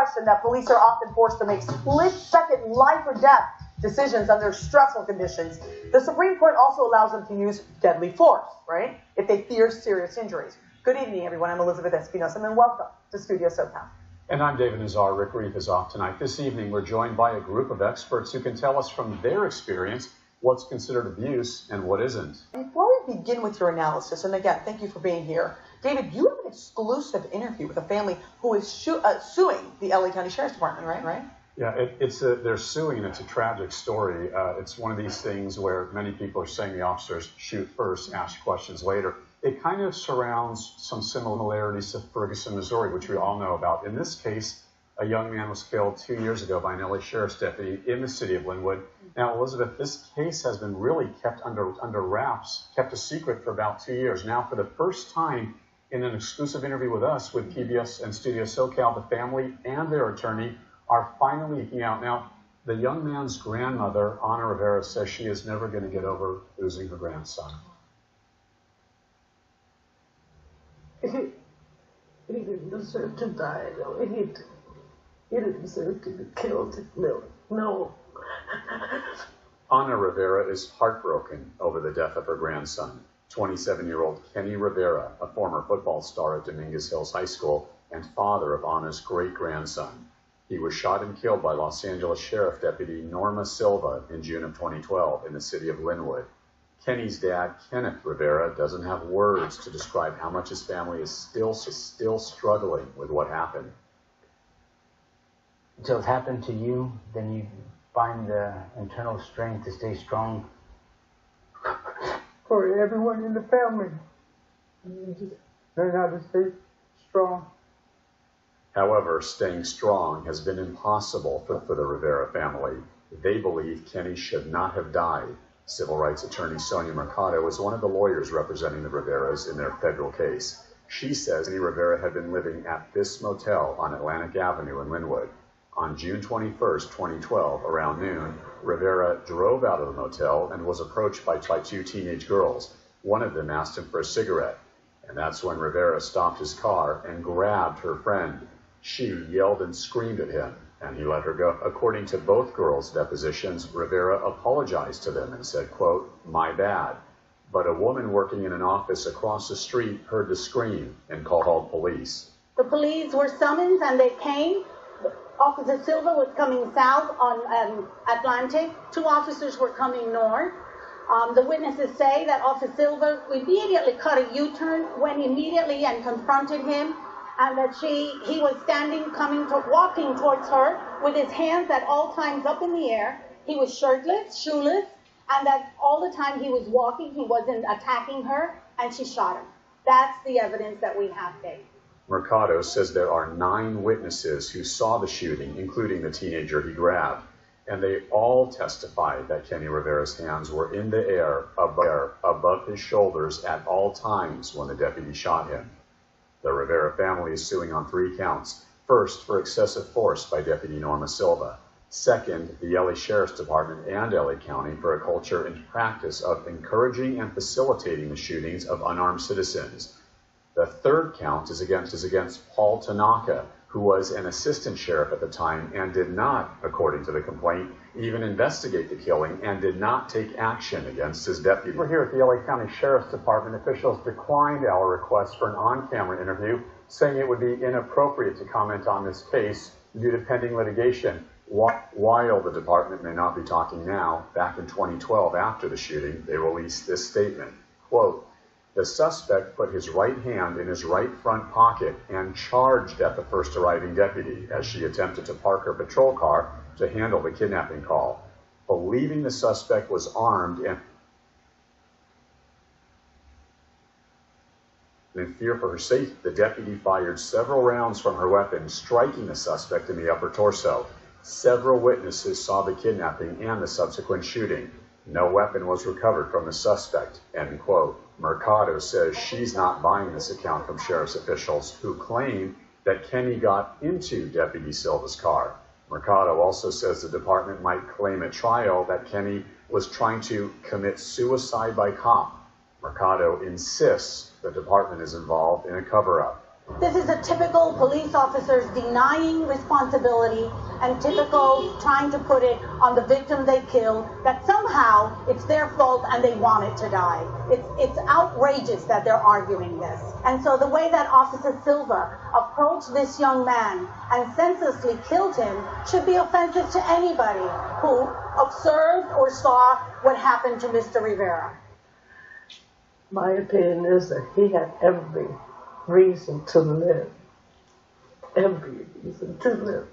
question that police are often forced to make split-second life or death decisions under stressful conditions, the Supreme Court also allows them to use deadly force, right, if they fear serious injuries. Good evening, everyone. I'm Elizabeth Espinosa, and welcome to Studio SoCal. And I'm David Nazar. Rick Reef is off tonight. This evening, we're joined by a group of experts who can tell us from their experience what's considered abuse and what isn't. Before we begin with your analysis, and again, thank you for being here, David, you have an exclusive interview with a family who is suing the LA County Sheriff's Department, right? Yeah, they're suing, and it's a tragic story. It's one of these things where many people are saying the officers shoot first, ask questions later. It kind of surrounds some similarities to Ferguson, Missouri, which we all know about. In this case, a young man was killed 2 years ago by an LA Sheriff's deputy in the city of Linwood. Now, Elizabeth, this case has been really kept under wraps, kept a secret for about 2 years. Now, for the first time in an exclusive interview with us, with PBS and Studio SoCal, the family and their attorney are finally leaking out. Now, the young man's grandmother, Ana Rivera, says she is never going to get over losing her grandson. He didn't deserve to die, though. He didn't deserve to be killed. No. Ana Rivera is heartbroken over the death of her grandson, 27-year-old Kenny Rivera, a former football star at Dominguez Hills High School and father of Ana's great-grandson. He was shot and killed by Los Angeles Sheriff Deputy Norma Silva in June of 2012 in the city of Linwood. Kenny's dad, Kenneth Rivera, doesn't have words to describe how much his family is still struggling with what happened. Until it's happened to you, then you find the internal strength to stay strong. For everyone in the family, you just learn how to stay strong. However, staying strong has been impossible for the Rivera family. They believe Kenny should not have died. Civil rights attorney Sonia Mercado is one of the lawyers representing the Riveras in their federal case. She says Kenny Rivera had been living at this motel on Atlantic Avenue in Linwood. On June 21st, 2012, around noon, Rivera drove out of the motel and was approached by two teenage girls. One of them asked him for a cigarette, and that's when Rivera stopped his car and grabbed her friend. She yelled and screamed at him, and he let her go. According to both girls' depositions, Rivera apologized to them and said, quote, "My bad." But a woman working in an office across the street heard the scream and called police. The police were summoned and they came. Officer Silva was coming south on Atlantic. Two officers were coming north. The witnesses say that Officer Silva immediately cut a U-turn, went immediately and confronted him, and that he was walking towards her with his hands at all times up in the air. He was shirtless, shoeless, and that all the time he was walking, he wasn't attacking her, and she shot him. That's the evidence that we have, Dave. Mercado says there are 9 witnesses who saw the shooting, including the teenager he grabbed, and they all testified that Kenny Rivera's hands were in the air above his shoulders at all times when the deputy shot him. The Rivera family is suing on 3 counts. First, for excessive force by Deputy Norma Silva. Second, the LA Sheriff's Department and LA County for a culture and practice of encouraging and facilitating the shootings of unarmed citizens. The third count is against Paul Tanaka, who was an assistant sheriff at the time and did not, according to the complaint, even investigate the killing and did not take action against his deputy. We're here at the LA County Sheriff's Department. Officials declined our request for an on-camera interview, saying it would be inappropriate to comment on this case due to pending litigation. While the department may not be talking now, back in 2012 after the shooting, they released this statement, quote, "The suspect put his right hand in his right front pocket and charged at the first arriving deputy as she attempted to park her patrol car to handle the kidnapping call. Believing the suspect was armed and in fear for her safety, the deputy fired several rounds from her weapon, striking the suspect in the upper torso. Several witnesses saw the kidnapping and the subsequent shooting. No weapon was recovered from the suspect," end quote. Mercado says she's not buying this account from sheriff's officials who claim that Kenny got into Deputy Silva's car. Mercado also says the department might claim at trial that Kenny was trying to commit suicide by cop. Mercado insists the department is involved in a cover-up. This is a typical police officers denying responsibility and typical trying to put it on the victim they killed, that somehow it's their fault and they want it to die. It's outrageous that they're arguing this. And so the way that Officer Silva approached this young man and senselessly killed him should be offensive to anybody who observed or saw what happened to Mr. Rivera. My opinion is that he had every reason to live. Every reason to live.